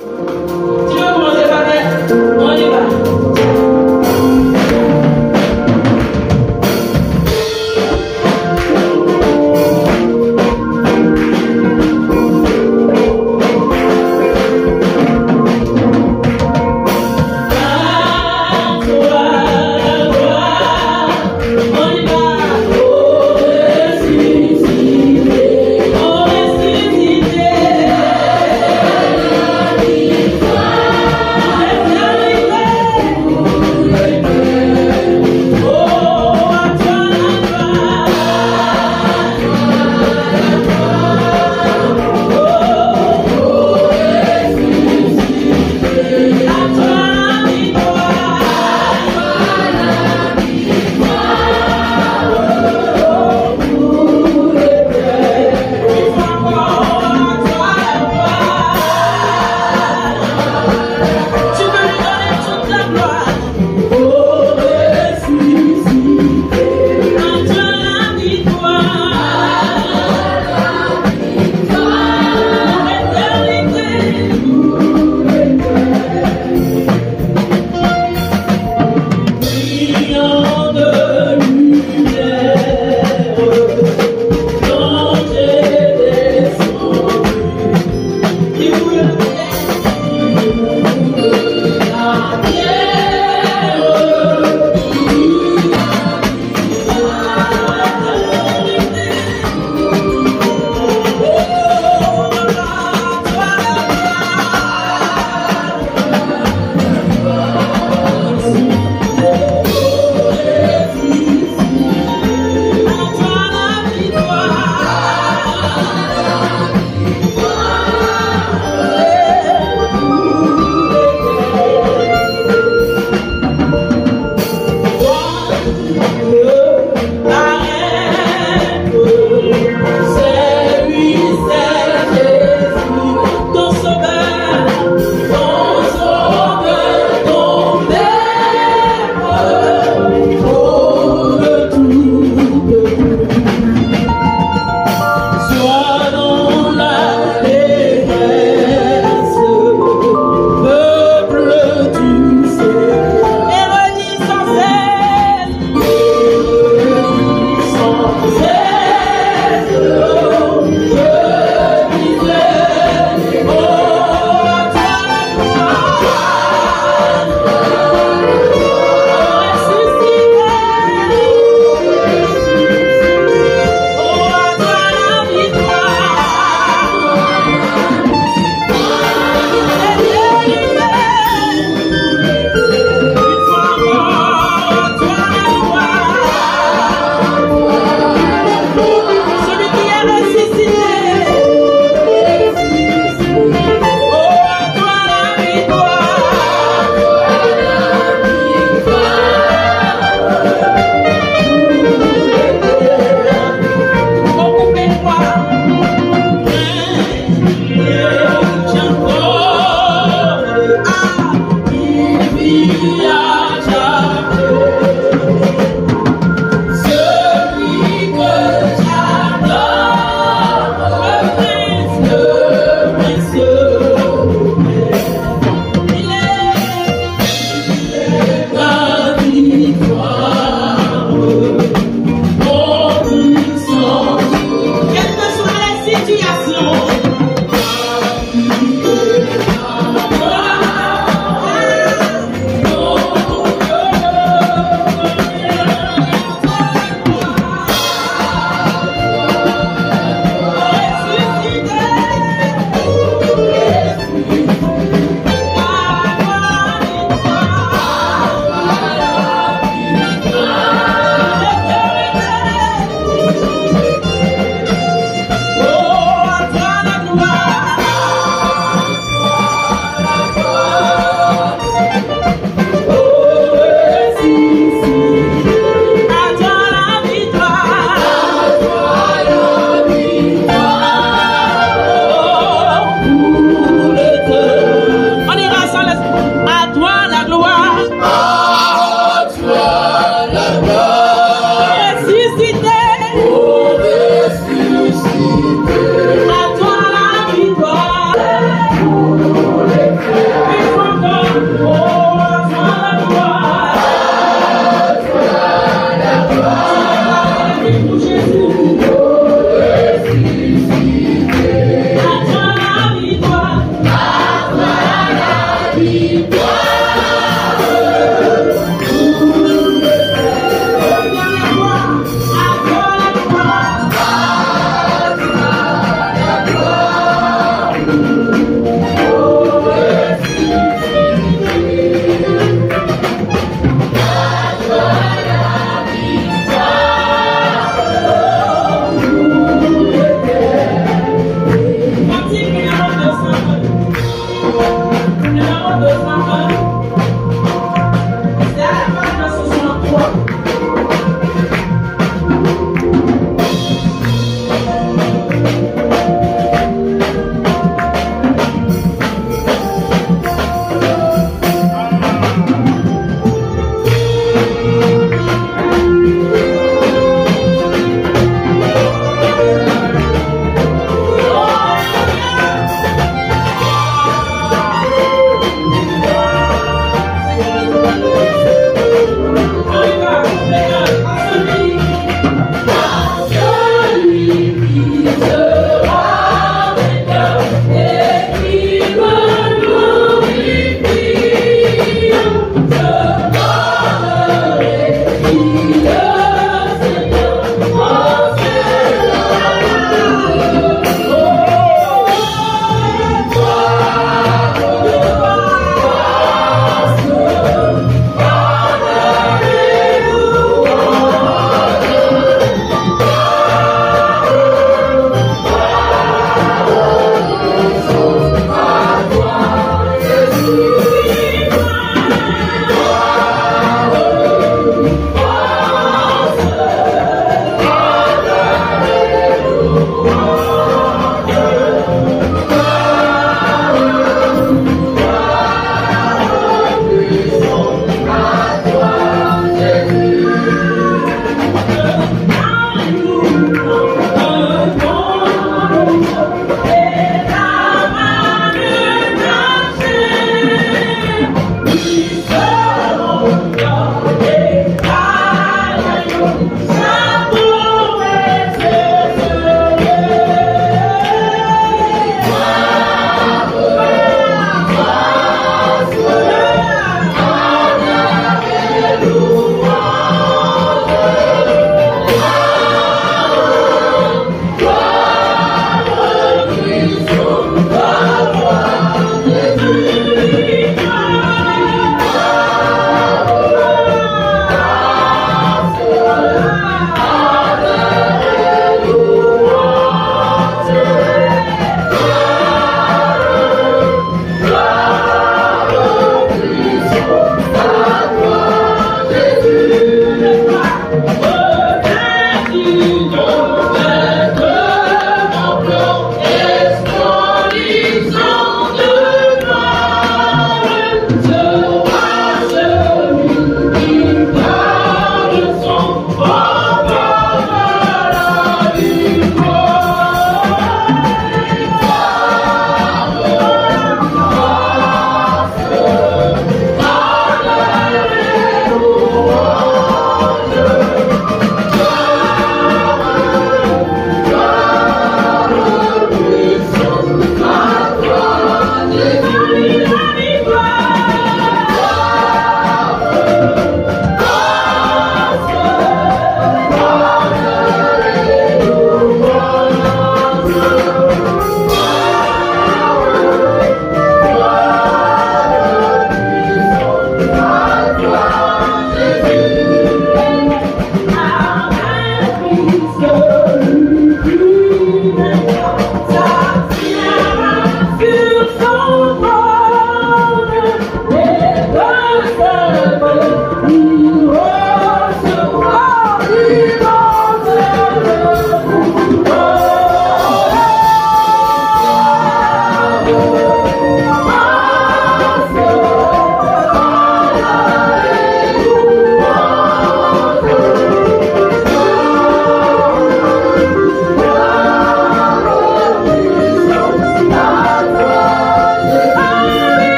Tu veux commencer par elle? On y va. Gloire,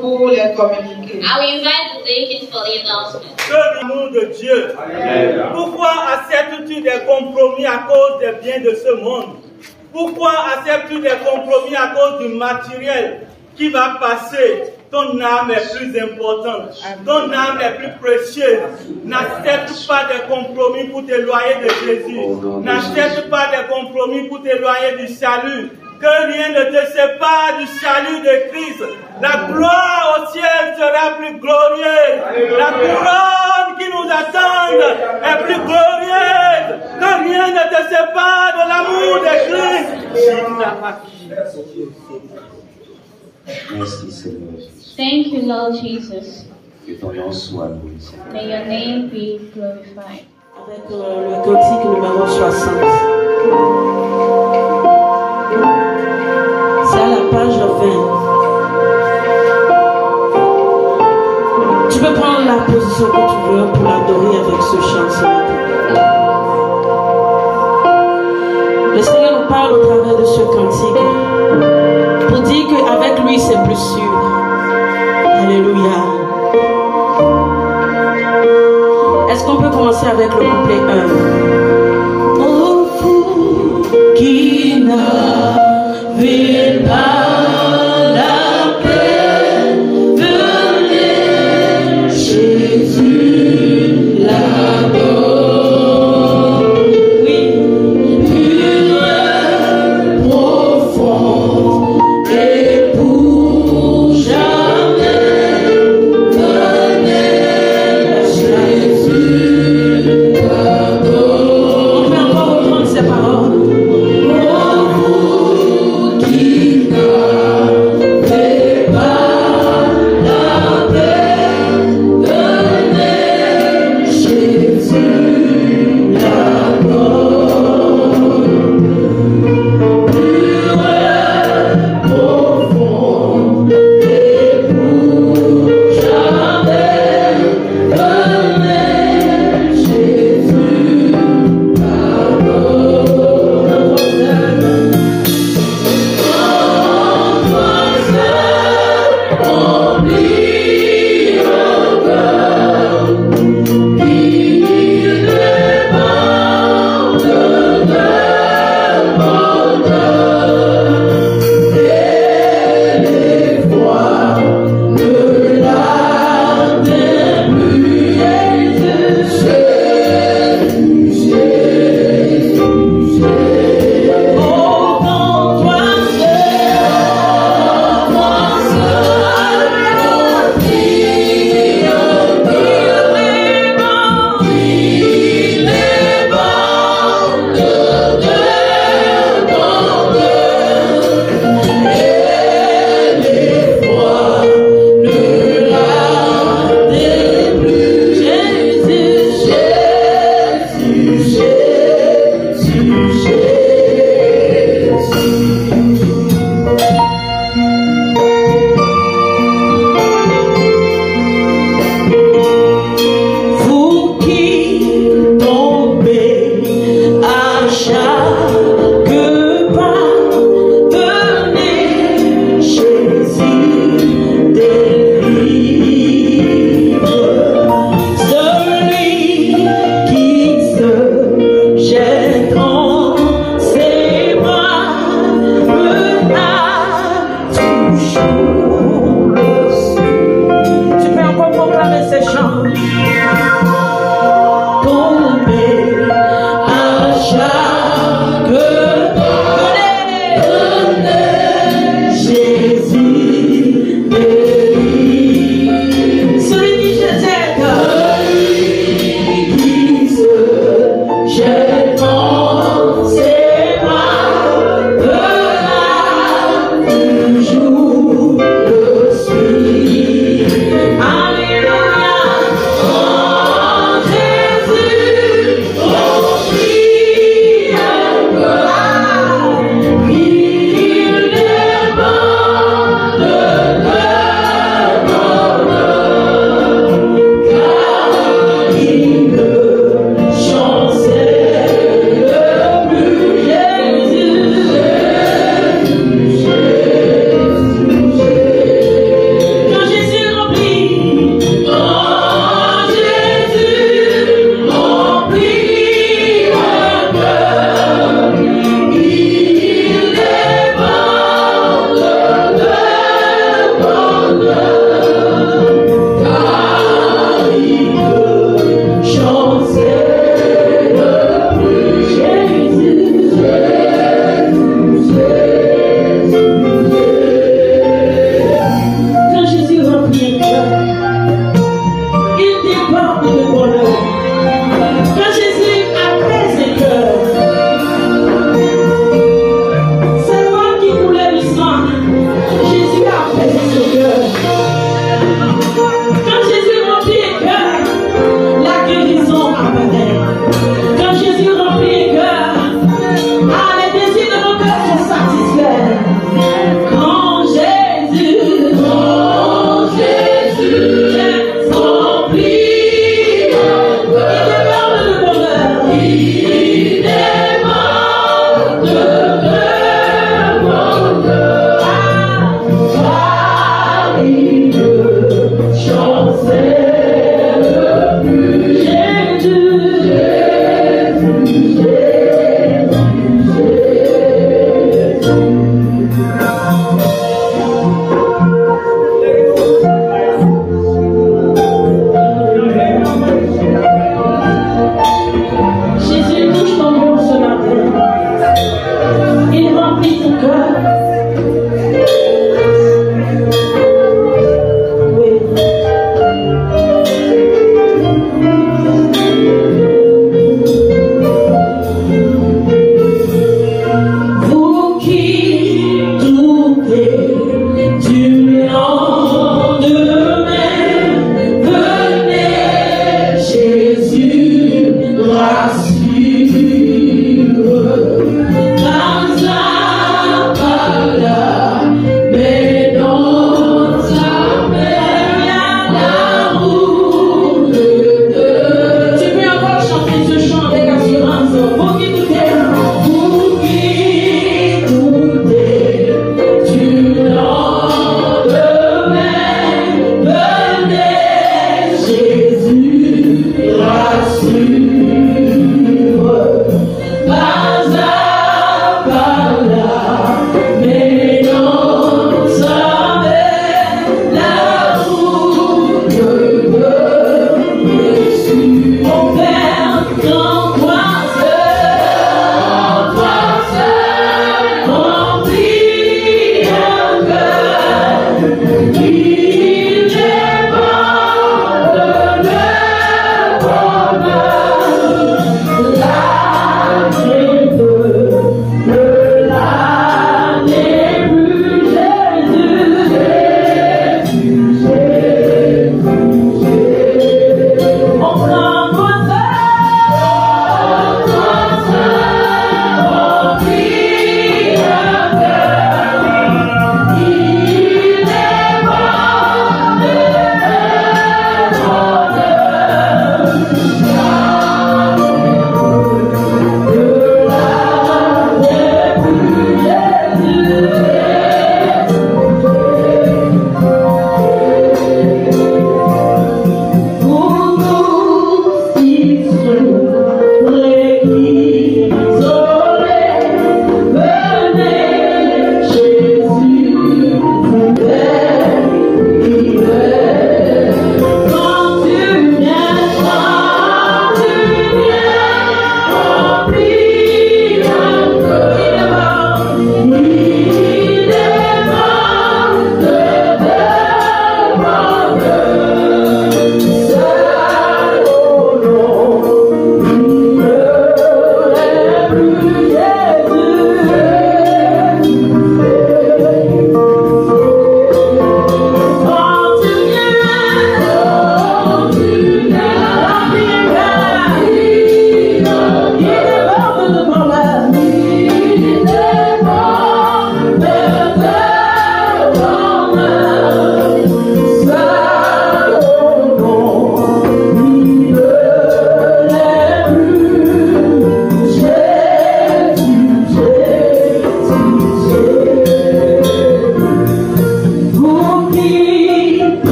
Pour les communiquer. I will invite the deacons for the announcement. Que l'amour de Dieu. Pourquoi acceptes-tu des compromis à cause des biens de ce monde? Pourquoi acceptes-tu des compromis à cause du matériel qui va passer? Ton âme est plus importante. Ton âme est plus précieuse. N'accepte pas des compromis pour t'éloigner de Jésus. N'accepte pas des compromis pour t'éloigner du salut. Que rien ne te sépare du salut de Christ. La gloire au ciel sera plus glorieuse. La couronne qui nous attend est plus glorieuse. Que rien ne te sépare de l'amour de Christ. Merci Seigneur. Thank you, Lord Jesus. Que ton nom soit loué. May your name be glorified. Avec le cantique numéro 60. C'est à la page 20. Tu peux prendre la position que tu veux pour l'adorer avec ce chant ce matin. Le Seigneur nous parle au travers de ce cantique pour dire qu'avec lui c'est plus sûr. Alléluia. Est-ce qu'on peut commencer avec le couplet 1? Oh, vous qui n'avez pas la paix, venez Jésus là-bas. Oui, pure, profonde et pour jamais, venez Jésus là-bas. On peut encore reprendre ces paroles. Oh, vous qui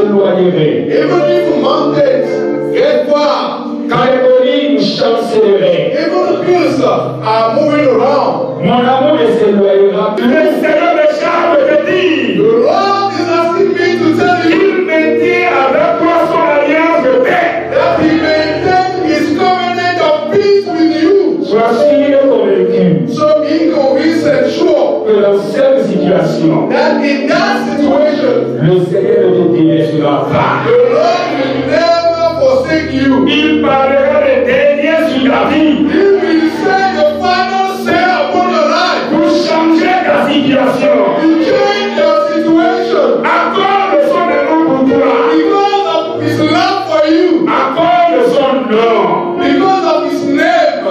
s'éloigneraient, even if mountains get far, quand les collines chancelleraient, even the hills are moving around, mon amour ne s'éloignera plus. Le Seigneur me charge de dire, the Lord is asking me to tell you il maintient avec toi son alliance de paix. that He maintained His covenant of peace with you. Sois sûr et convaincu So be convinced and sure que dans cette situation, that in that situation, le Seigneur ne te délaissera pas. the Lord will never forsake you. Il parlera des derniers sur ta vie He will say the final say upon your life. pour changer ta situation. To change your situation Accorde son amour pour toi. because of His love for you, Accorde son nom. because of His name.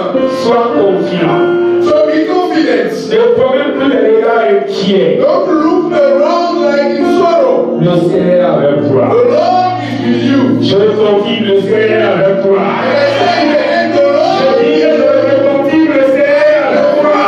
Sois confiant. So be confident. Ne promets plus les regards inquiets. Don't look around like in sorrow. Le Seigneur est avec The toi. Lord is with you. Je le confie, le Seigneur est avec toi. And I say in the name, the Je Lord, dis que je le confie, le Seigneur est avec toi.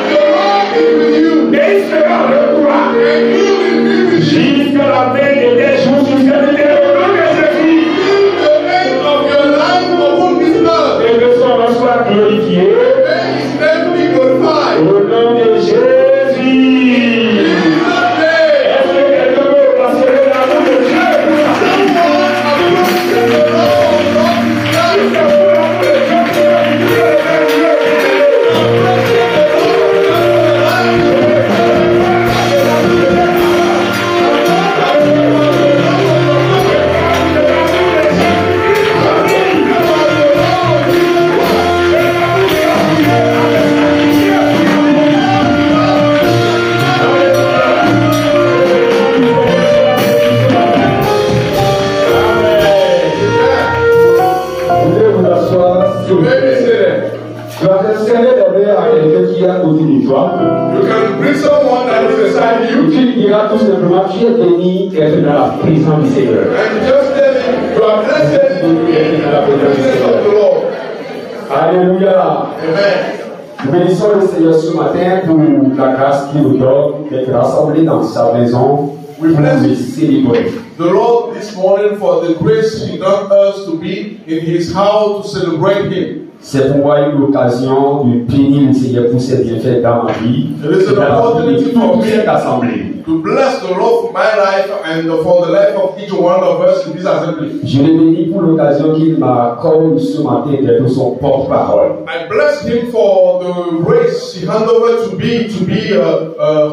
the Lord is with you. Et il sera avec toi. And He will be with you Jusqu'à la fin de tes jours, jusqu'à la fin au nom de Jésus. till the end of your life upon this earth. Et que son nom soit glorifié. May His name be glorified. Au nom de Jésus. In Jesus' name. Est-ce que quelqu'un veut passer l'amour de Dieu pour ça? Someone approaching the Lord of His life. You can bring someone that is beside you Tu lui diras tout simplement, tu es béni d'être dans la présence du Seigneur. and just tell him you are blessed to be in the presence of the Lord. Alléluia. Amen. Nous bénissons le Seigneur ce matin pour la grâce qu'il nous donne d'être rassemblés dans sa maison pour le célébrer. The Lord this morning for the grace He done us to be in His house to celebrate Him. C'est pour moi une occasion de bénir le Seigneur pour ses bienfaits dans ma vie It is et dans an la vie opportunity de for toute cette me assemblée. to bless the Lord for my life and for the life of each one of us in this assembly. Je le bénis pour l'occasion qu'il m'accorde ce matin d'être son porte-parole. I bless Him for the grace He handed over to be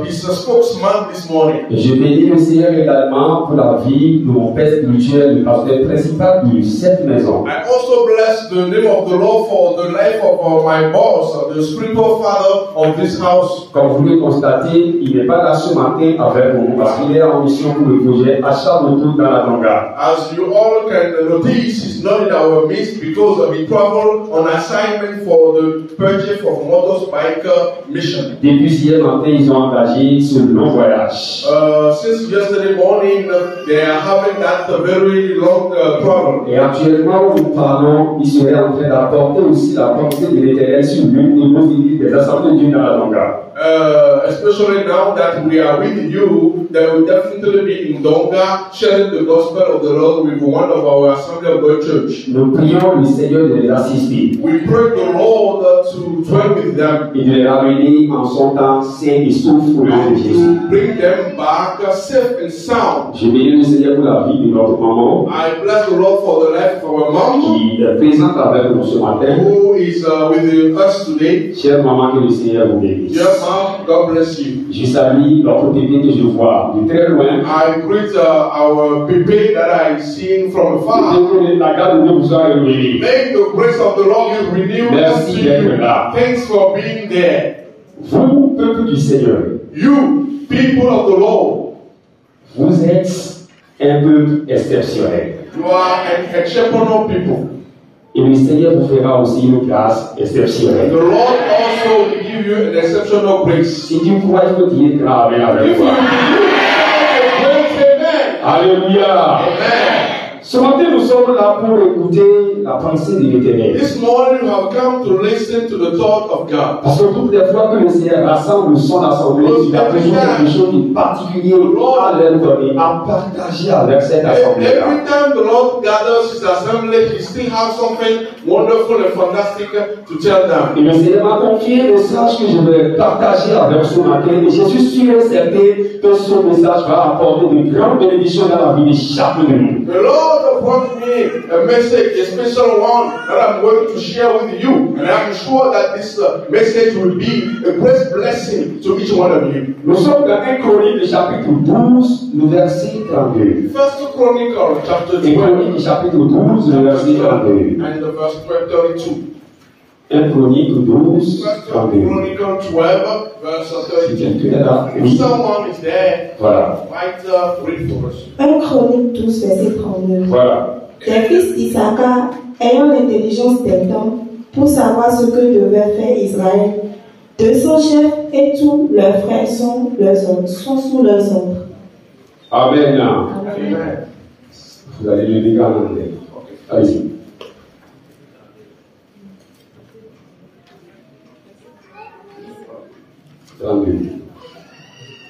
His spokesman this morning. Et je bénis le Seigneur également pour la vie de mon père spirituel, le pasteur principal de cette maison. I also bless the name of the Lord for the life of my boss, the spiritual father of this house. Comme vous le constatez, il n'est pas là ce matin avec nous parce qu'il est en mission pour le projet Achat Moto dans la Tonga. As you all can notice, he's not in our midst because he traveled on assignment for the purchase of motorbike mission. Depuis hier matin, ils ont engagé ce long voyage. Since yesterday morning, they are having that very long travel. Et actuellement, où nous parlons, ils seraient en train d'apporter aussi la pensée de l'Éternel sur l'une des possibilités des assemblées de Dieu dans la Tonga. Especially now that we are with you, they will definitely be in Donga sharing the gospel of the Lord with one of our Assembly of God church. Nous prions le Seigneur de les assister We pray the Lord to dwell with them, et de les ramener en son temps sain et sauf au nom de Jésus. to bring them back safe and sound. Je bénis le Seigneur pour la vie de notre maman I bless the Lord for the life of our mom qui est présente avec nous ce matin. who is with us today. Chère maman, que le Seigneur vous bénisse. Dear mom, God bless you. Je salue notre bébé que je vois de très loin. I greet our baby that I seen from afar. Que la grâce de Dieu vous soit renouvelée. May the grace of the Lord be renewed Merci unto d'être you. là. Thanks for being there. Vous, peuple du Seigneur, You, people of the Lord, vous êtes un peuple exceptionnel. you are an exceptional people. Et le Seigneur vous fera aussi une grâce The exceptionnelle. Lord also will give you an exceptional grace. Si tu crois, il faut dire grave avec If you toi. believe, a great amen. Alléluia. Amen. Ce matin, nous sommes là pour écouter la pensée de l'Éternel. This morning we have come to listen to the thought of God. Parce que toutes les fois que le Seigneur rassemble son assemblée, il a toujours quelque chose de particulier à leur donner, à partager avec cette assemblée-là. Every time the Lord gathers his assembly, he still has something wonderful and fantastic to tell them. Et le Seigneur m'a confié un message que je vais partager avec ce matin. Et je suis sûr et certain que ce message va apporter de grandes bénédictions dans la vie de chacun de nous. The Lord brought me a message, a special one that I'm going to share with you. And I'm sure that this message will be a great blessing to each one of you. Nous sommes dans 1 Chronique chapitre 12, le verset 32. First Chronicle chapter 1 Chronique 12 chapitre 12, le verset 32. and the verse 32. 1 Chronique 12, First 32. Chronicle 12 verse Si 32. quelqu'un est là, If oui. someone is there, Voilà. write read for us. 1 Chronique 12, verset 32. Voilà. Les fils d'Issachar, ayant l'intelligence des temps, pour savoir ce que devait faire Israël, 200 chefs et tous leurs frères sont sous leurs ombres. Amen. Amen. Vous allez le lire en anglais. Allez-y.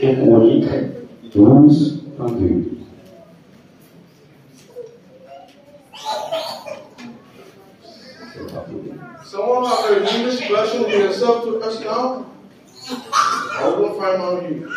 Un Chronique 12, 32. Someone have an English version of yourself to us now? I will find on you.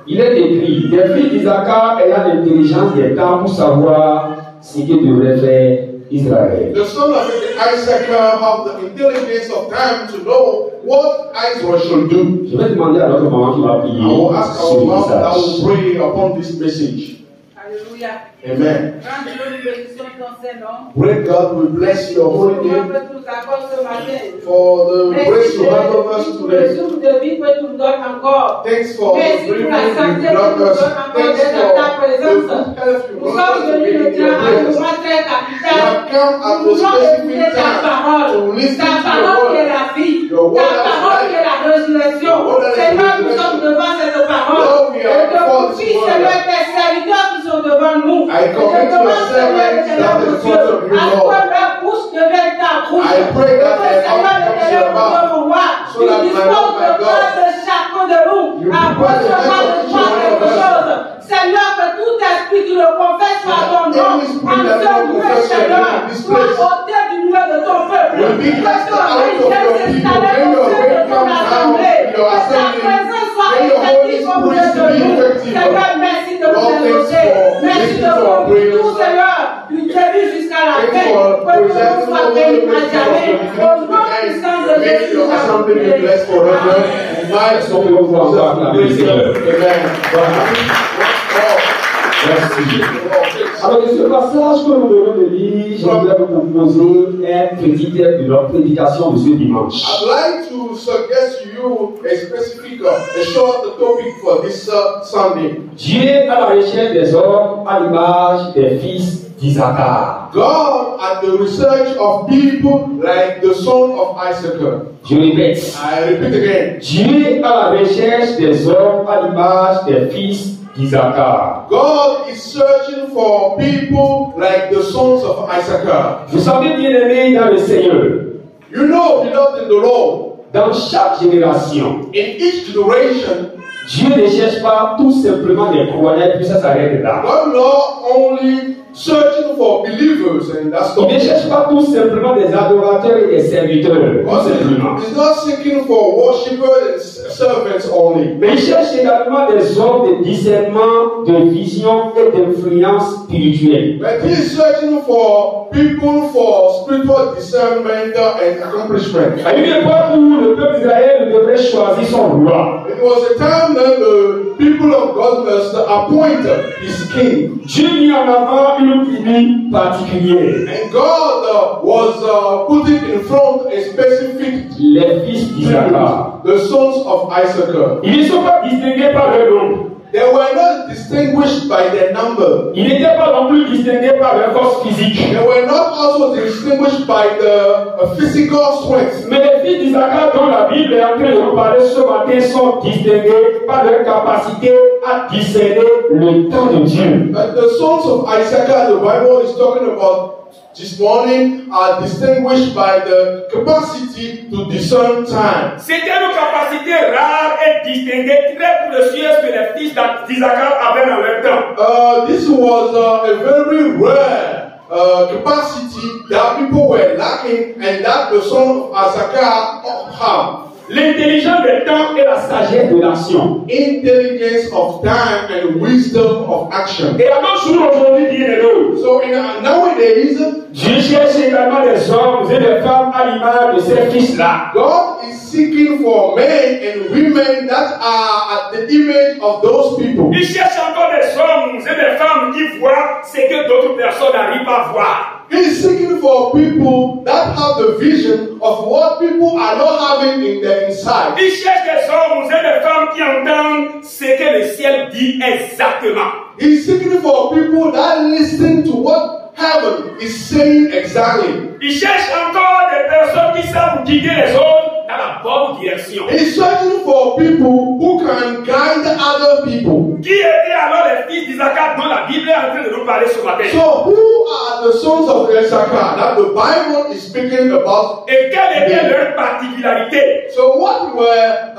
Il est écrit, les fils d'Isaacar ayant l'intelligence des temps pour savoir ce que devrait faire Israël. The son of Isaac have the intelligence of time to know what Israel should do. Je vais demander à notre maman qui va I prier will ask sur our le mouth that message. will pray upon this message. Alléluia. Amen. Quand nous bénissons ton Saint-Nom, Great God, we bless your holy nous name nous accorde ce matin. for the grace you have of us Merci pour le today. souffle de vie que tu nous donnes encore. Thanks for the Merci free pour la gift santé you brought que tu nous us. donnes encore Thanks d'être dans ta for the présence. good health you Nous brought us sommes to be venus le in temps your à un presence. moment très We capital. have come at Nous the voulons specific écouter ta time to parole. listen Ta to parole your qui est word. la vie. Your word Ta is parole life. qui est la résurrection. Your word is Seigneur, nous resurrection. sommes devant cette parole. Lord, we Et are que before pour this fils, word. Seigneur, tes serviteurs qui sont devant nous. I commit to your servants that the thought of you, À ce Lord. que leur bouche devienne ta bouche. I pray that Que their Seigneur, mouth comes to your mouth. tu So that my disposes Lord, my de God, cœur de chacun de nous. you Apporte prepare the moi heart de of each toi one of quelque us. chose. Seigneur, que tout esprit qui le confesse par ton nom, Every spirit that en will ce lieu, confess your Seigneur, name in this soit place ôté du milieu de ton peuple. will be cast out of your people. May your reign come down in your assembly. May your Holy Spirit to be effective. Seigneur, merci de nous Lord, thanks exaucer. for Merci listening de to our prayers. tout, Seigneur, du début jusqu'à la Thanks fin. for Que tout preserving soit all béni the à jamais. Au nom puissant de May Jésus. your assembly be blessed forever. And my soul will praise you. Amen. Merci. Alors, de ce passage que nous venons de lire, je voudrais vous proposer un petit thème de notre prédication de ce dimanche. I'd like to suggest to you a specific, a short topic for this Sunday. Dieu à la recherche des hommes à l'image des fils d'Isaacar. God at the research of people like the son of Isaac. Je répète. I repeat again. Dieu à la recherche des hommes à l'image des fils d'Isaacar. God is searching for people like the sons of Isaac. Vous savez, bien aimés dans le Seigneur, You know, beloved in the Lord, dans chaque génération, in each generation, Dieu ne cherche pas tout simplement des croyants et puis ça s'arrête là. God not only searching for believers and that's Il ne all. cherche pas tout simplement des adorateurs et des serviteurs, tout God simplement. is not seeking for worshippers and servants only. Mais il cherche également des hommes de discernement, de vision et d'influence spirituelle. But he is searching for people for spiritual discernment and accomplishment. À une époque où le peuple d'Israël devrait choisir son roi, It was a time when the people of God must appoint his king. Dieu mit en avant une tribu particulière, And God was putting in front a specific les fils d'Isaacar. the sons of Isaac. Ils ne sont pas distingués par leur nom. They were not distinguished by their number. Ils n'étaient pas non plus distingués par leur force physique. They were not also distinguished by the physical strength. Mais les fils d'Isaacar dont la Bible est en train de nous parler ce matin sont distingués par leur capacité à discerner le temps de Dieu. But the sons of Issachar, the Bible is talking about this morning, are distinguished by the capacity to discern time. C'était une capacité rare et distinguée, très précieuse que les fils d'Isaacar avaient dans leur temps. This was a very rare capacity that people were lacking and that the son of Issachar have. L'intelligence des temps et la sagesse de l'action. Intelligence of time and wisdom of action. Et à nos jours aujourd'hui, bien-aimés, So nowadays, Dieu cherche également des hommes et des femmes à l'image de ces fils-là. God is seeking for men and women that are at the image of those people. Il cherche encore des hommes et des femmes qui voient ce que d'autres personnes n'arrivent pas à voir. He is seeking for people that have the vision of what people are not having in their inside. Il cherche des hommes et des femmes qui entendent ce que le ciel dit exactement. He is seeking for people that listen to what heaven is saying exactly. Il cherche encore des personnes qui savent guider les autres dans la bonne direction. He is searching for people who can guide other people. Qui étaient alors les fils d'Isaacar dont la Bible est en train de nous parler ce matin? So who are the sons of Issachar that the Bible is speaking about? Et quelle était leur particularité? So what were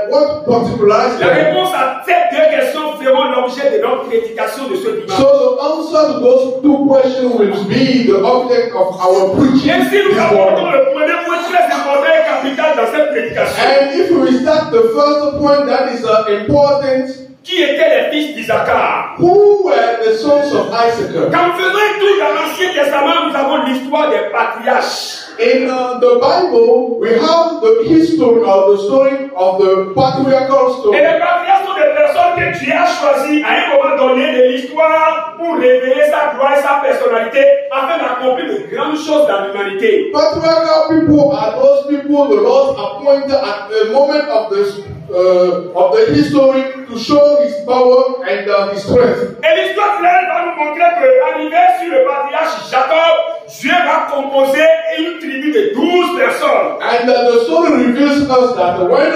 what particularities? La réponse à ces deux questions feront l'objet de notre prédication de ce dimanche. So the answer to those two questions will be the object of our preaching. Et si nous abordons le premier point très important et capital dans cette prédication, And if we start the first point that is important, qui étaient les fils d'Isaacar? who were the sons of Issachar? Quand nous faisons un tour dans l'Ancien Testament, nous avons l'histoire des patriarches. In the Bible, we have the history or the story of the patriarchal Et story. les patriarches sont des personnes que Dieu a choisies à un moment donné de l'histoire pour révéler sa gloire et sa personnalité afin d'accomplir de grandes choses dans l'humanité. Patriarchal people are those people the Lord appointed at the moment of the history to show His power and His strength. Et l'histoire d'Israël va nous montrer qu'arrivé sur le patriarche Jacob, Dieu va composer une tribu de 12 personnes. And the story reveals us that when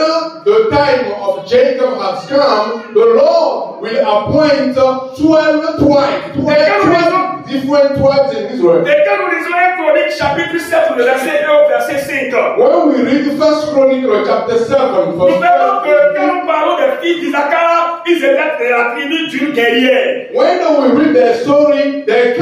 the time of Jacob has come, the Lord will appoint 12 tribes, 12 different tribes in Israel. Et quand nous lisons 1 Chronique chapitre 7, le verset 1 au verset 5, When we read the First Chronicle chapter 7, nous verrons que quand nous parlons des fils d'Isaacar, ils étaient de la tribu d'une guerrière. when we read their story, they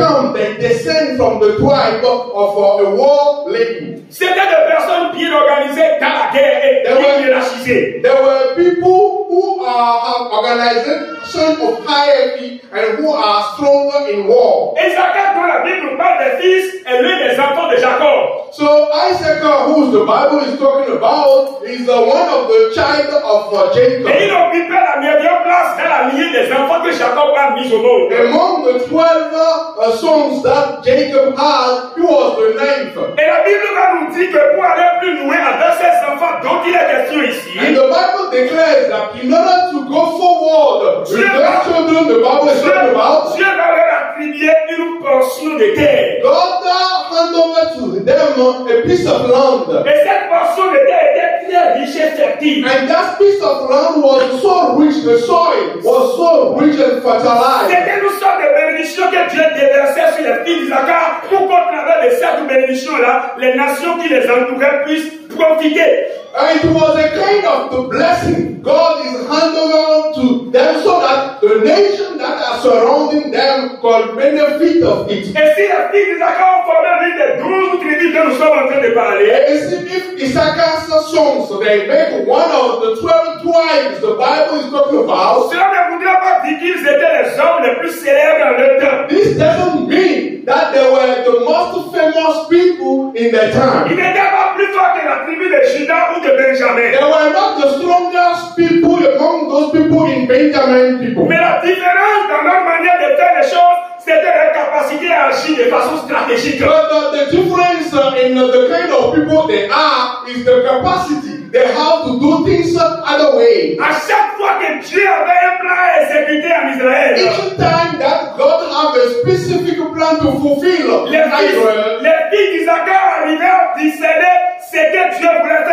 descend from the tribe of a war lady. C'était des personnes bien organisées dans la guerre et bien hiérarchisées. There were people who have organization of hierarchy and who are stronger in war. Isaacar, dont la Bible nous parle des fils, est l'un des enfants de Jacob. So Issachar, who the Bible is talking about, is one of the child of Jacob. Et il occupait la meilleure place dans la lignée des enfants que Jacob a mis au monde. Among the 12 sons that Jacob had, he was the 9th. Et la Bible va nous dire que pour aller plus loin avec ces enfants dont il est question ici, And the Bible declares that in order to go forward with the children the Bible is talking about, Dieu va leur attribuer une portion de terre. God hand over to them a piece of land. Et cette portion de terre était très riche et fertile. And that piece of land was so rich, the soil was so rich and fertilized. C'était une sorte de bénédiction que Dieu déversait sur les fils d'Isaacar pour qu'au travers de cette bénédiction-là, les nations qui les entouraient puissent profiter. And it was a kind of the blessing God is handing over to them so that the nation that are surrounding them could benefit of it. Et si les fils d'Isaacar ont formé l'une des 12 tribus que nous sommes en train de parler, And if Issachar's sons, they make one of the 12 tribes the Bible is talking about, cela ne voudrait pas dire qu'ils étaient les hommes les plus célèbres dans leur temps. this doesn't mean that they were the most famous people in their time. Ils n'étaient pas plus forts que la tribu de Juda ou de Benjamin. They were not the strongest people among those people in Benjamin people. Mais la différence dans leur manière de faire les choses, c'était leur capacité à agir de façon stratégique. But the difference in the kind of people they are is the capacity. They have to do things other way. À chaque fois que Dieu avait un plan à exécuter en Israël, Each time that God have a specific plan to fulfill les in Israel, fils d'Isaacar arrivaient à discerner ce que Dieu voulait faire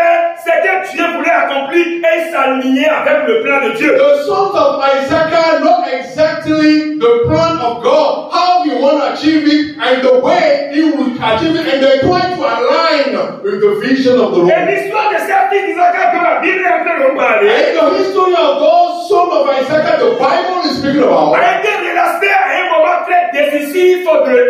aligné avec le plan de Dieu. The sons of Isaac know exactly the plan of God, how he want to achieve it, and the way he will achieve it, and they're trying to align with the vision of the Lord. Et l'histoire de cette fille d'Isaac que la Bible est en train de parler And the history of those sons of Isaac, the Bible is speaking about, a été relacée à un moment très décisif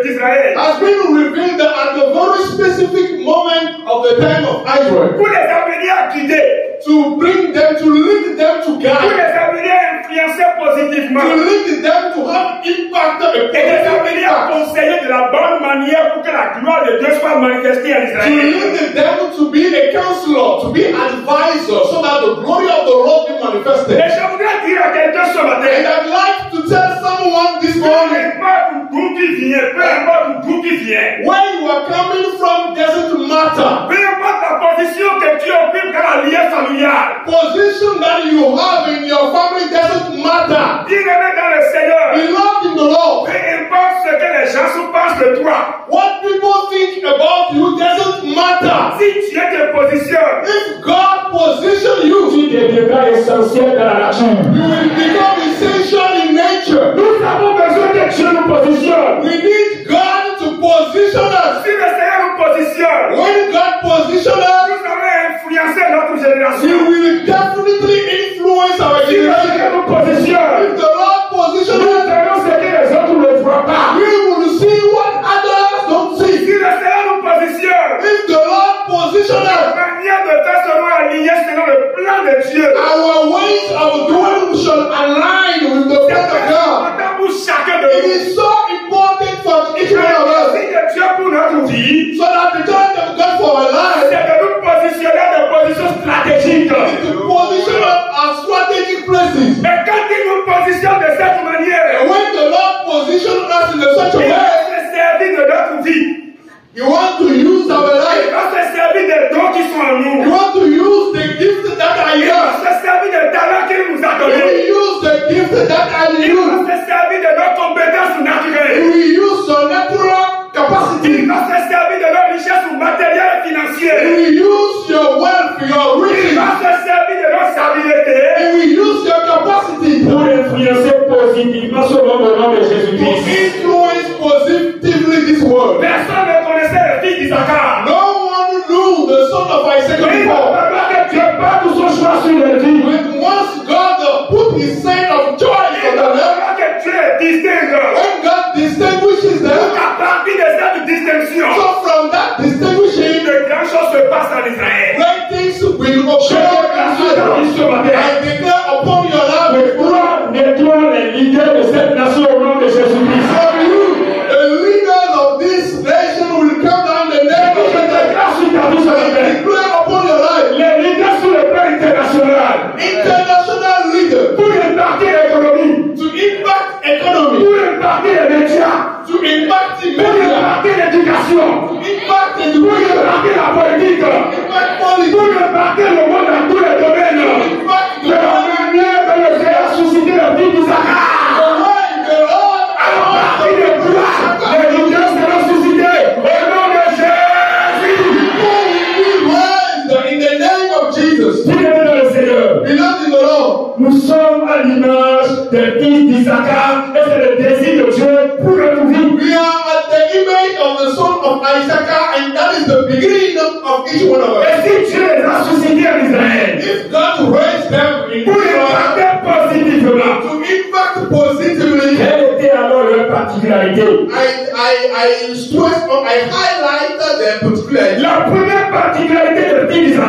d'Israël. has been revealed at a very specific moment of the time of Israel, Pour les amener à guider, to bring them, to lead them to pour God, les amener à influencer positivement, to lead them to have impact, a et les amener à positive conseiller de la bonne manière pour que la gloire de Dieu soit manifestée en to Israël. lead them to be a counselor, to be advisor, so that the glory of the Lord be manifested. Et je voudrais dire à quelqu'un ce And matin, I'd like to tell someone this peu morning, importe d'où tu viens, peu importe d'où tu viens, where you are coming from doesn't matter. peu importe la position que tu occupes dans la liée familiale, Position that you have in your family doesn't matter. bien-aimé dans le Seigneur, Beloved in the Lord, peu importe ce que les gens pensent de toi, what people think about you doesn't matter. si Dieu te positionne, If God position you, Tu deviendras essentiel dans la nature. you will become essential in nature. Nous avons besoin que Dieu nous positionne. We need God to position us. si le Seigneur nous positionne, When God positions us, nous allons influencer notre He génération. will definitely influence our Si le generation. Seigneur nous positionne, If the Lord positions nous us, verrons ce que les autres ne voient pas. we will see what others don't Si see. le Seigneur nous positionne, If the Lord positions la us, manière de faire seront alignées selon le plan de Dieu. our ways of doing shall align with the plan of God. Important pour chacun de It nous. is so important for each one of us, Si de Dieu pour notre vie, so that the time of God for our life c'est de nous positionner dans des positions stratégiques. is to position us at strategic places. Et quand il nous positionne de cette manière, And when the Lord positions us in such a il va way, se servir de notre vie. you want to use our Il life, va se servir des dons qui sont en you nous. want to use the gift that I Il va have. se servir des talents qu'il nous a We donnés. will use the gift that I Il va use. se servir de nos compétences We naturelles. will use the natural Il capacity. va se servir de nos richesses matérielles et We financières. will use your wealth, your Il riches. va se servir de nos habiletés. And we use your capacity Pour influencer positivement selon le nom de to Jésus-Christ. influence positively this world. Personne ne connaissait les filles d'Isaac. No one knew the son of Isaac Il before. va falloir que Dieu parte tout son choix sur les vies. When once God put his sign of choice Il on va them, falloir que Dieu distingue. when God distinguishes them, À partir de cette distinction, so from that distinguishing, de grandes choses se passent en Israël. great things will occur in Israel. I declare upon your life, Toi, nettoie les leaders de cette nation au nom de Jésus-Christ. for you, the leaders of this nation will come down the name of Je Jesus. déclare sur ta vie ce I matin. declare upon your life, Les leaders sur le plan international. international leaders Pour impacter l'économie. to impact economy, Pour impacter les médias. to impact the Pour media, impacter l'éducation. to impact Pour education, impacter la politique. impact Pour politics, impacter le monde dans tous les domaines. impact De la manière dont le Seigneur a suscité la vie d'Isaac. the way the Lord À partir de toi, les leaders seront suscités au nom de Jésus. in the name of Jesus. Bien-aimés dans le Seigneur, Beloved in the Lord, nous sommes à l'image des fils d'Isaac et c'est le désir de Dieu pour notre vie. we are at the image of the son of Isaac, and that is the beginning of each one of us. Et si Dieu les a suscités en Israël If God raised them in pour Israel impacter positivement, to impact positively, quelle était alors leur particularité? I stress on, I highlight their particularity. La première particularité des fils d'Isaac,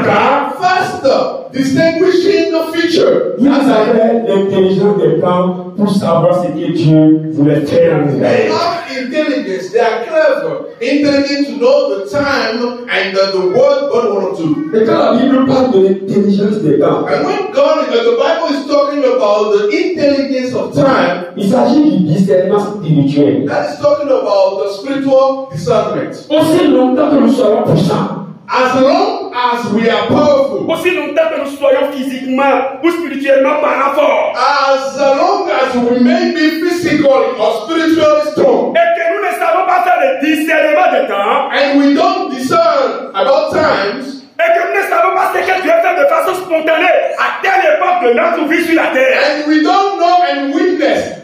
First, distinguishing feature. ils avaient l'intelligence des temps pour savoir ce que Dieu voulait faire en They Israël. have intelligence. They are clever, intelligent to know the time and the word God wanted to. Et quand la Bible parle de l'intelligence des temps, And when God, the Bible is talking about the intelligence of time, il s'agit du discernement spirituel. that is talking about the spiritual discernment. Aussi longtemps que nous serons puissants, As long as we are powerful, Aussi longtemps que nous soyons physiquement ou spirituellement par rapport, as long as we may be physically or spiritually strong, et que nous ne savons pas faire le discernement de temps, and we don't discern about times, et que nous ne savons pas ce que Dieu fait de façon spontanée à telle époque notre vie sur la terre. And we don't know and witness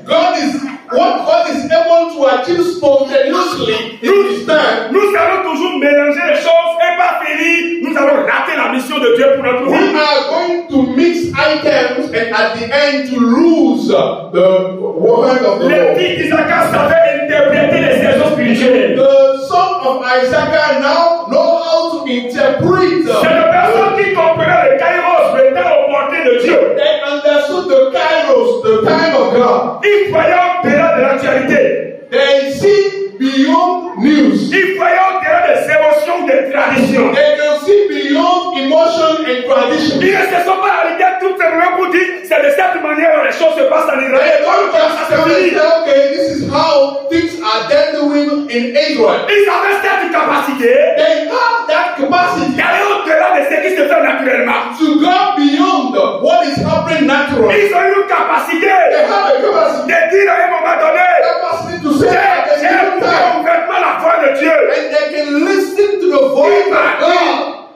what God is able to achieve spontaneously in His time. Nous allons toujours mélanger les choses et pas finir. Nous allons rater la mission de Dieu pour notre We vie. are going to mix items and at the end to lose the word of the Les Lord. fils d'Isaac savaient interpréter les saisons spirituelles. The son of Isaac now know how to interpret. C'est la personne qui comprenait le kairos, le temps opportun de Dieu. They understood the kairos, the time of God. Ils voyaient au-delà de l'actualité. They see beyond news. Ils voyaient au-delà des émotions, des traditions. They can see beyond emotion and tradition. Ils ne se sont pas arrêtés tout simplement pour dire c'est de cette manière que les choses se passent en They Israël. don't just tell themselves, okay, this is how things are dealt with in Israel. Ils avaient cette capacité They have that capacity d'aller au-delà de ce qui se fait naturellement. to go beyond what is happening naturally. Ils ont eu une capacité They have a capacity, de dire à un moment donné, capacity to say at a j'ai given time, complètement la voix de Dieu. and they can listen to the voice of God.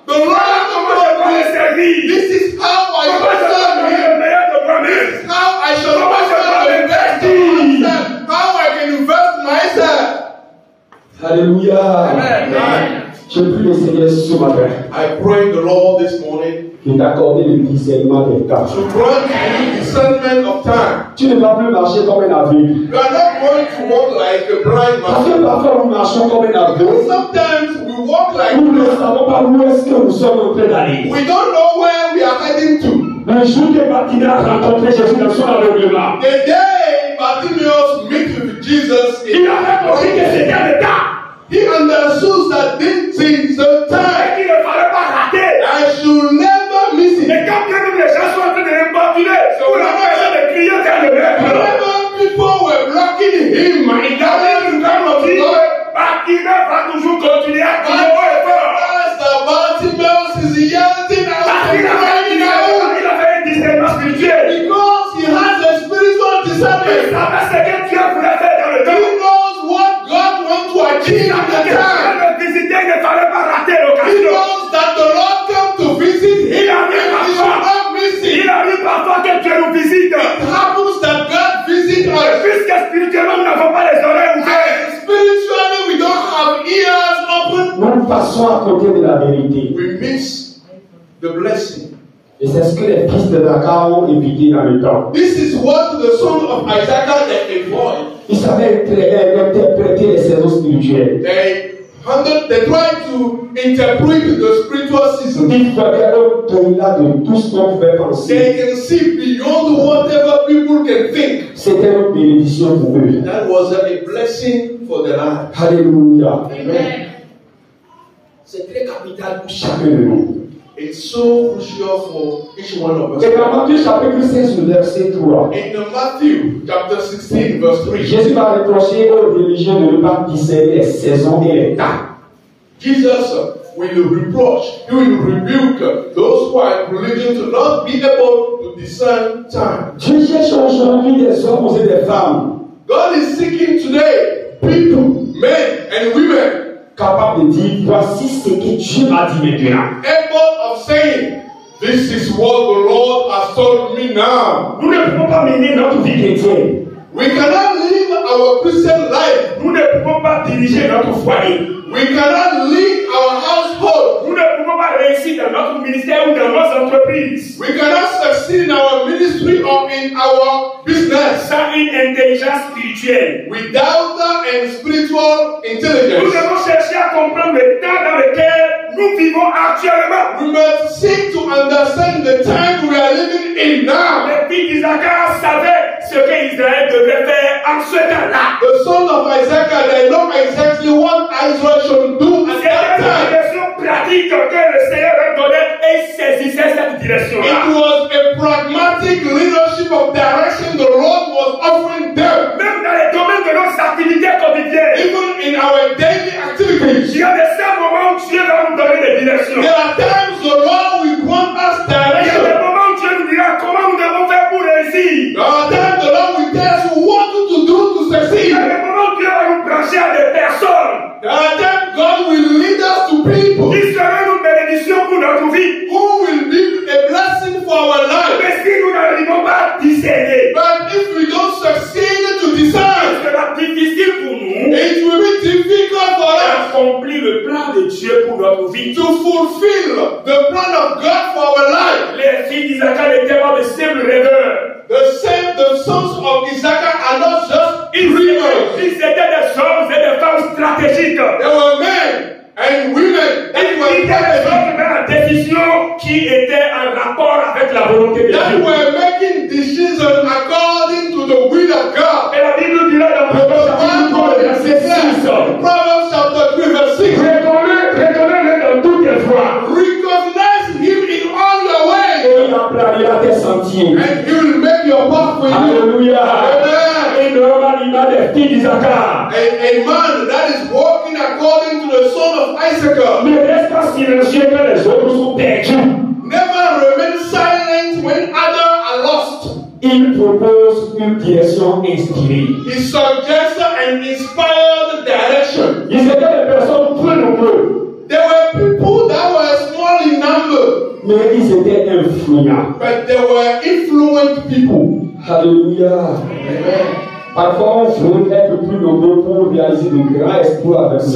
The Lord of the Lord, this is how I shall serve Him. This is how I shall invest in myself. How I can invest myself. Alléluia. Amen. Je prie le Seigneur ce matin I pray the Lord this morning de t'accorder le discernement des temps. to grant you discernment of time. Tu ne vas plus marcher comme un aveugle. You are not going to walk like a blind Parce man. que parfois nous marchons comme un aveugle. Sometimes we walk like Nous ne savons pas où est-ce que nous sommes en train d'aller. we don't know where we are heading to. Le jour que Bartimée a rencontré Jésus dans son aveuglement, The day Bartimaeus meet with Jesus, Il avait compris que c'était le temps he understood that this is the et time. qu'il ne fallait pas rater. I should never miss it. Et quand bien même les gens sont en train de l'importuner, pour l'empêcher de crier vers le maître. Whenever people were blocking him in the name of God, Bartimée va toujours continuer à crier haut et fort. Bartimaeus is yelling out Parce and qu'il crying out avait un discernement spirituel. because he has a spiritual Il discernment. savait ce que Dieu voulait faire dans le He temps. knows what God wants to achieve in the time. Le visiter, il ne fallait pas rater He l'occasion. knows that the Lord come to visit him and he should not miss it. Il arrive parfois que Dieu nous visite. It happens that God visits Et us. puisque spirituellement nous n'avons pas les oreilles ouvertes, And spiritually we don't have ears open. nous passons à côté de la vérité. We miss the blessing. Et c'est ce que les fils de Dakar ont évité dans le temps. This is what the son of Isaac they avoid. Ils savaient interpréter les saisons spirituelles. They tried to interpret the spiritual season. Ils voyaient au-delà de tout ce qu'on pouvait penser. They can see beyond whatever people can think. C'était une bénédiction pour eux. That was a blessing for their life. Alléluia. Amen. C'est très capital pour chacun de nous. It's so crucial for each one of us. Et dans Matthieu chapitre 16, verset 3. In Matthew chapter 16, verse 3, Jésus va reprocher aux religieux de ne pas discerner les saisons et les temps. Jesus will reproach, he will rebuke those who are in religion to not be able to discern time. Dieu cherche aujourd'hui des hommes et des femmes God is seeking today people, men and women, capables de dire voici ce que Dieu m'a dit maintenant. able of saying, this is what the Lord has told me now. Nous ne pouvons pas mener notre vie chrétienne. We cannot live our Christian life. nous ne pouvons pas diriger notre foyer. We cannot lead our household. Nous ne pouvons pas réussir dans notre ministère ou dans nos entreprises. We cannot succeed in our ministry or in our business Sans une intelligence spirituelle. without and spiritual Nous intelligence. devons chercher à comprendre le temps dans lequel nous vivons actuellement. We must seek to understand the time we are living in now. Les fils d'Isaac savaient ce qu'Israël devait faire en ce temps-là. The son of Isaac, they know exactly what Israel should do at C'était that une time. direction pratique que le Seigneur leur donnait et ils saisissaient cette direction-là. It was a pragmatic leadership of direction the Lord was offering them. Même dans les domaines de nos activités quotidiennes, Even in our daily activities, il y a des certains moments où Dieu va nous donner des directions. there are times the Lord will grant us Il y a des direction. moments où Dieu nous dira comment nous devons faire pour réussir. There are times the Lord will tell us what to do to Il y succeed. a des moments où Dieu va nous brancher à des personnes There are times God will lead us to people qui seront une bénédiction pour notre vie. who will be a blessing for our life. Mais si nous n'allons le plan de Dieu pour notre vie. To fulfill the plan of God for our life. Les filles d'Isaac n'étaient pas de simples rêveurs. The sons of Isaac are not just dreamers. Ils étaient des hommes et des femmes stratégiques. They were men and women that Ils were étaient des hommes dans la décision qui était en rapport avec la volonté de that Dieu. were making decisions according to the will of God. Et la Bible dira dans Proverbes chapitre 3, verset 6. Proverbs chapter 3 verse 6. Reconnais-le dans toutes tes voies. Recognize him in all your ways. Et il aplanira tes sentiers. And he will make your path for you. Alléluia. Amen. Et l'homme anima des filles d'Isaac. A man that is walking according to the son of Isaac. Ne reste pas silencieux quand les autres sont perdus. Never remain silent when others are lost. Il propose une direction inspirée. He suggests an inspired direction. Ils étaient des personnes peu nombreuses. There were people that were small in number, Mais ils étaient influents. but they were influent people. Alléluia. Amen. Parfois, on veut être plus nombreux pour réaliser de grands exploits avec nous.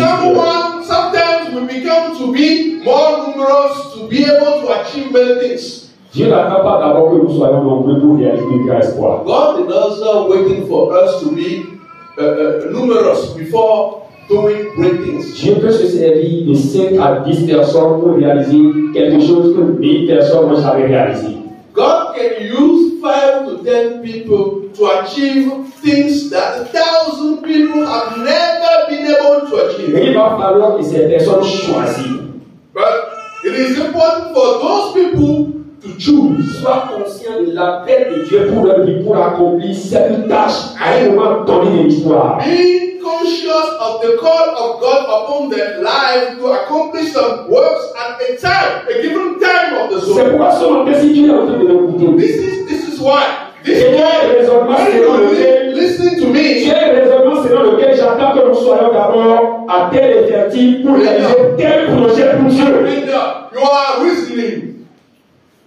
Sometimes we become to be more numerous to be able to achieve many things. Dieu n'attend pas d'abord que nous soyons nombreux pour réaliser de grands exploits. God is also waiting for us to be numerous before doing great things. Dieu peut se servir de 5 à 10 personnes pour réaliser quelque chose que 1000 personnes n'ont jamais réalisé. God can use 5 to 10 people to achieve things that 1,000 people have never been able to achieve. Mais il va falloir que ces personnes choisissent. But it is important for those people to choose. Sois conscient de l'appel de Dieu pour leur vie, pour accomplir cette tâche à un moment donné de l'histoire. Being conscious of the call of God upon their life to accomplish some works at a given time of the C'est soul. pourquoi ce matin, si tu es en train de l'écouter, This is why. Tu as un raisonnement selon lequel Listen to tu me. as un raisonnement selon lequel j'attends que nous soyons d'abord à tel et fertile pour réaliser tel projet pour Dieu. And you are reasoning,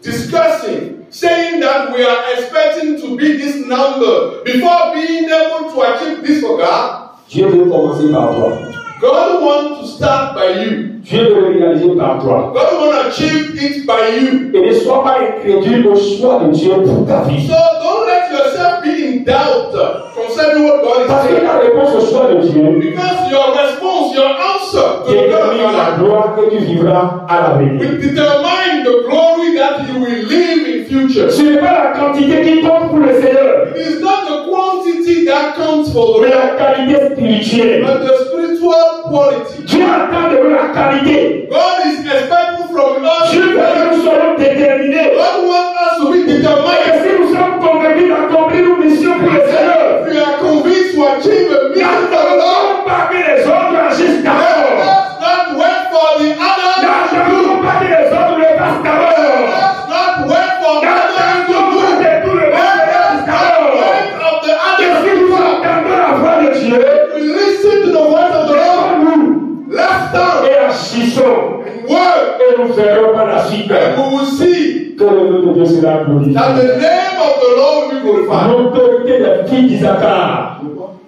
discussing, saying that we are expecting to be this number before being able to achieve this for God. Dieu veut commencer par toi. God wants to start by you. Dieu veut le réaliser par toi. God wants to achieve it by you. Et ne sois pas incrédule au choix de Dieu pour ta vie. So don't let yourself be in doubt concerning what God is Parce que saying. la réponse au choix de Dieu Because your response, your answer to the détermine la God gloire que tu vivras à l'avenir. will determine the glory that you will live in future. Ce n'est pas la quantité qui compte pour le Seigneur, It is not the quantity that counts for the mais la Lord, qualité spirituelle. but the spiritual quality. Dieu attend de nous la qualité. God is expecting from us. Dieu veut que nous soyons déterminés. God wants us to be Et determined. si nous sommes convaincus d'accomplir nos missions pour le Seigneur, If we are convinced to achieve a mission for the Lord, n'attendons pas que les autres agissent let d'abord. us not wait for the others to do. N'attendons pas que les autres le fassent Let d'abord. us not wait for the others to N'attendons do. pas que tout le monde Let le us fasse not d'abord. wait of the Et others si to nous do. entendons la voix de Dieu, We listen to the voice of the Lord. nous Let's stand et agissons. and work, Et nous verrons par la suite and we will see Que le nom de Dieu sera glorifié. that the name of the Lord will be glorified. L'autorité des filles d'Isaac.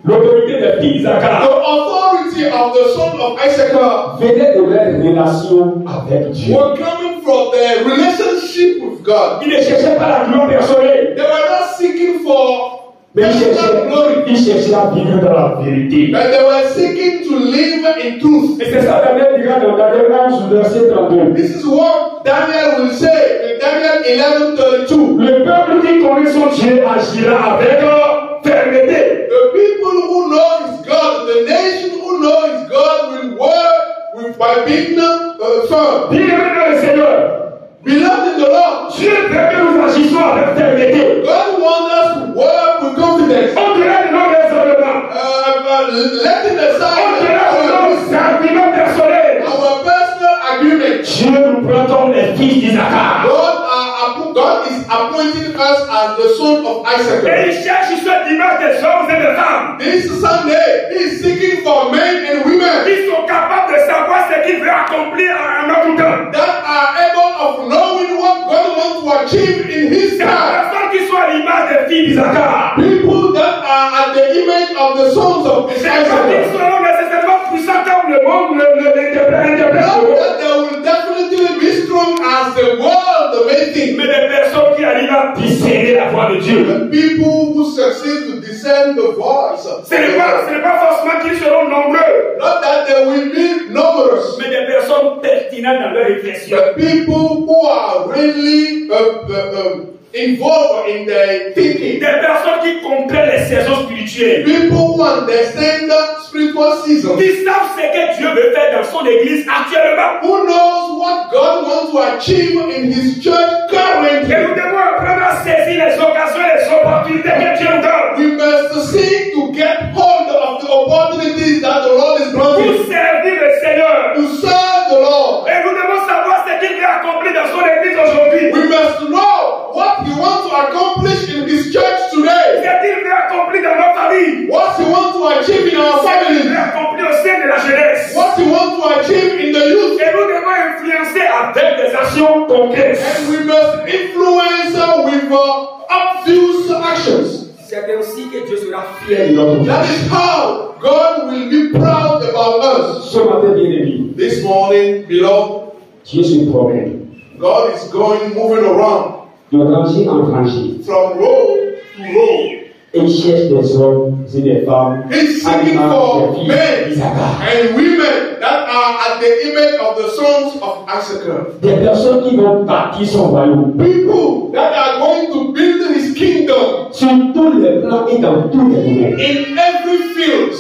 L'autorité des filles d'Isaac The authority of the son of Isaac venait de leur relation avec Dieu. were coming from their relationship with God. Ils ne cherchaient pas la gloire personnelle, They were not seeking for Mais personal glory, ils cherchaient à vivre dans la vérité. but they were seeking to live in truth. Et c'est ça Daniel dira dans Daniel 11, verset 32. This is what Daniel will say in Daniel 11:32. le peuple qui connaît son Dieu agira avec fermeté. The people who know his God, the nation who know his God will work by being firm. Bien-aimés dans le Seigneur, Beloved in the Lord, Dieu veut que nous agissons avec fermeté. God wants us to work with confidence. Au-delà de nos raisonnements, Letting aside au-delà de nos arguments personnels, our personal agreement. Dieu nous prend comme les fils d'Isaac. God is appointing us as the son of Et Isaac. il cherche ce dimanche des hommes et des femmes This Sunday, he is seeking for men and women qui sont capables de savoir ce qu'il veut accomplir en notre temps. that are able of knowing what God wants to achieve in his Des time. personnes qui sont à l'image des filles d'Isaac. People that are at the image of the sons of Ces personnes qui Isaac. seront nécessairement puissants comme le monde l'interprète Ce n'est pas forcément qu'ils seront nombreux. Not that they will be numerous. Mais des personnes pertinentes dans leur réflexion. But people who are really involved in their thinking. Des personnes qui comprennent les saisons spirituelles. People who understand spiritual seasons. Qui savent ce que Dieu veut faire dans son église actuellement. Who knows what God wants to achieve in His church currently. Et nous devons apprendre à saisir les occasions et les opportunités que Dieu nous donne. We must seek to get hold of the opportunities that the Lord is granting. Pour servir le Seigneur. To serve the Lord. Et nous devons savoir ce qu'il veut accomplir dans son église aujourd'hui. We must know what He wants to accomplish in His church today. Ce qu'il veut accomplir dans nos familles. What He wants to achieve in our families. Ce qu'il veut accomplir au sein de la jeunesse. What He wants to achieve in the youth. Et nous devons influencer avec des actions concrètes. And we must influence with obvious actions. C'est ainsi que Dieu sera fier de notre vie. That is how God will be proud about us. Ce matin, bien-aimé, This morning, beloved, Dieu se promène God is moving around de rangée en rangée from row to row. et il cherche des hommes et des femmes He's à seeking l'image for des filles men d'Isaac. and women that are at the image of the sons of Isaac. Des personnes qui vont bâtir son royaume People that are going to build His kingdom sur tous les plans et dans tous les domaines. in every field.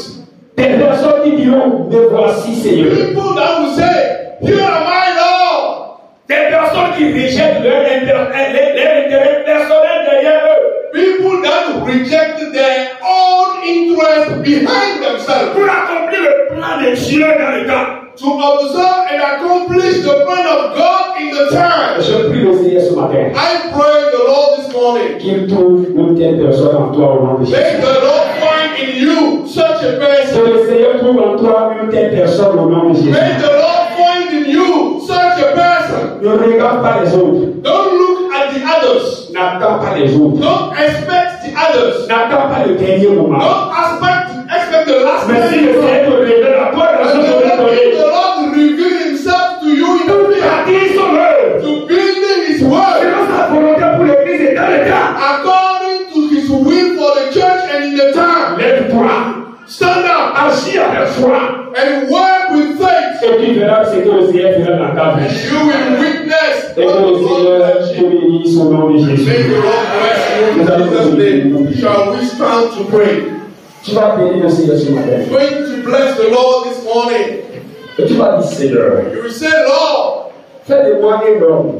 Des personnes qui diront, me voici Seigneur. People that will say, here am I, Lord. Des personnes qui rejettent leur intérêt personnel derrière eux. People that reject their own interest behind themselves. Pour accomplir le plan de Dieu dans le temps. To observe and accomplish the plan of God in the time. Je prie le Seigneur ce matin I pray the Lord this morning. qu'il trouve une telle personne en toi au nom de Jésus. May the Lord find in you such a Que person. le Seigneur trouve en toi une telle personne au nom de Jésus. May the Lord find in you such a person. Ne regarde pas les autres. Don't look at the others. N'attends pas les autres. Don't expect the others. N'attends pas le dernier moment. Don't expect the last Mais si le Seigneur te révèle à toi dans ce domaine, the Lord reveal Himself to you in the future. bâtir son œuvre. To building His word Selon sa volonté pour l'église et dans le temps. according to His will for the church and in the time. Lève-toi. Stand up Agis avec foi. and work with faith. Et tu verras ce que le Seigneur fera dans ta And vie. you will witness Et que what le the Lord Seigneur will te achieve. bénisse au nom de May Jésus. the Lord bless you in Jesus' name. Shall we stand to pray? Tu vas bénir le Seigneur ce matin. Going to bless the Lord this morning. Et tu vas dire, Seigneur, You will say, Lord, fais de moi un homme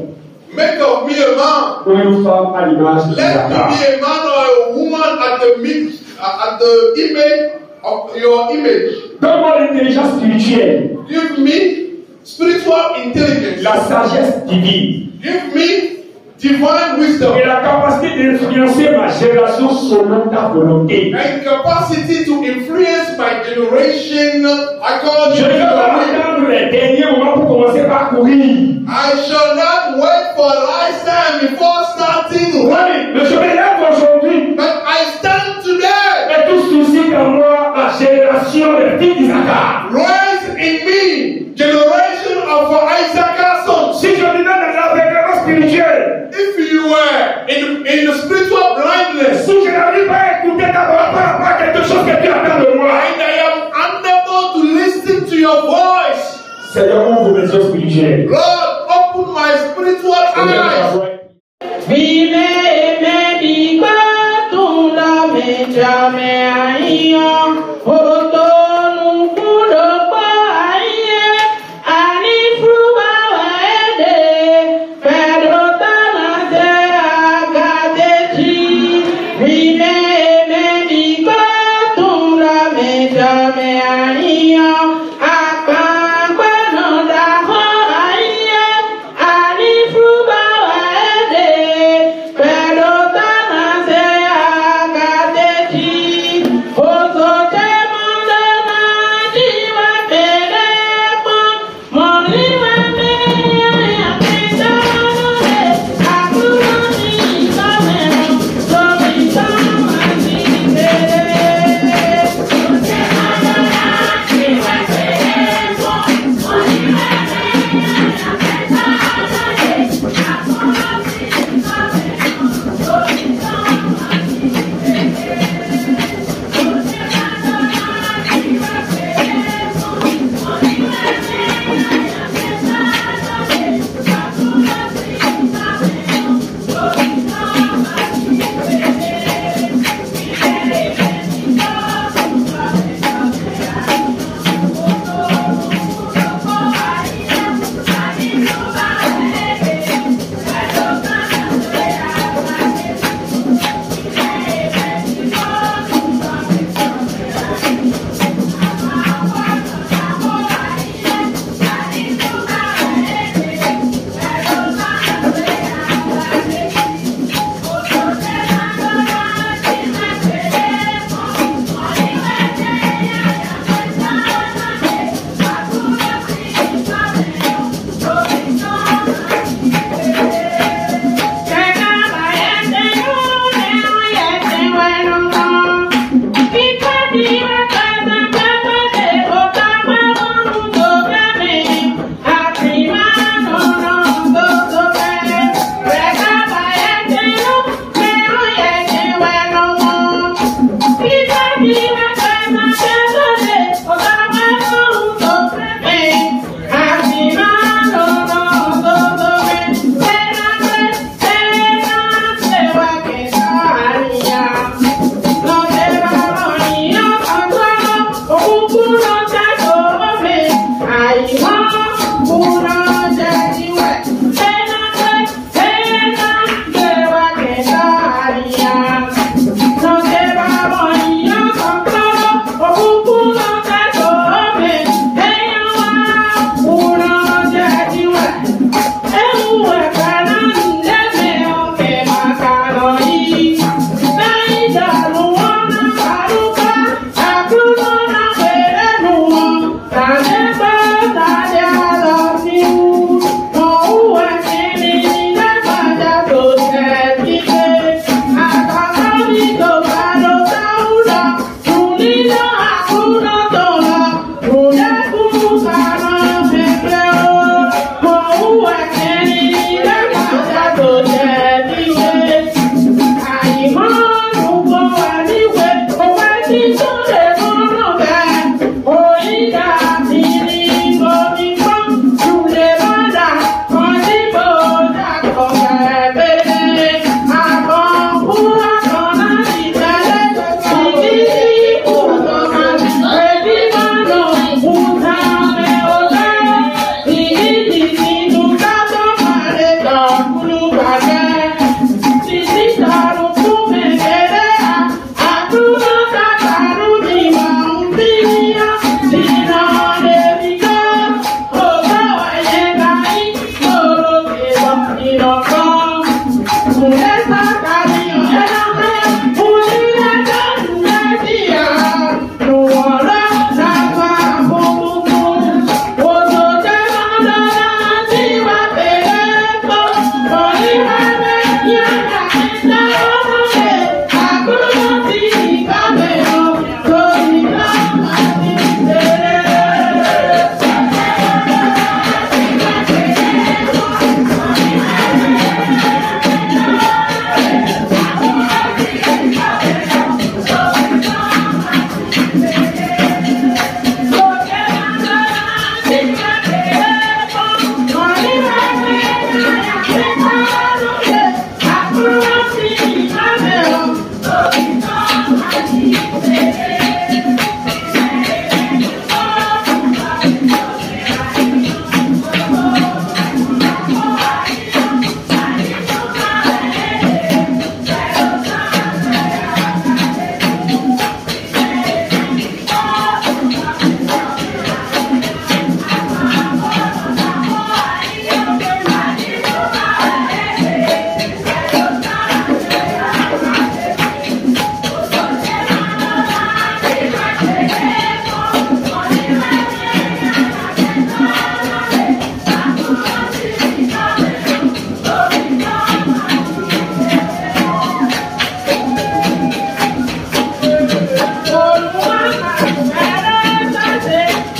make of me a man. ou une femme à l'image de Let me Isaac. be a man or a woman at the image of your image. Donne-moi l'intelligence spirituelle, Give me spiritual intelligence. la sagesse divine Give me divine wisdom et la capacité d'influencer ma génération selon ta volonté. and capacity to influence my generation according Je to ne vais your pas will. attendre les derniers moments pour commencer par courir. I shall not wait for a lifetime before starting running, Mais je me lève aujourd'hui but I stand today. et tout souci en moi, la génération des filles d'Isaac. Rise in me, generation of Isaac sons. Si je vivais dans l'aveuglement spirituel, If you were in the spiritual blindness, si je n'arrive pas à écouter ta parole par rapport à quelque chose que tu attends de moi, and I am unable to listen to your voice, Seigneur, ouvre mes yeux spirituels. Lord, open my spiritual eyes.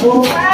Mon Père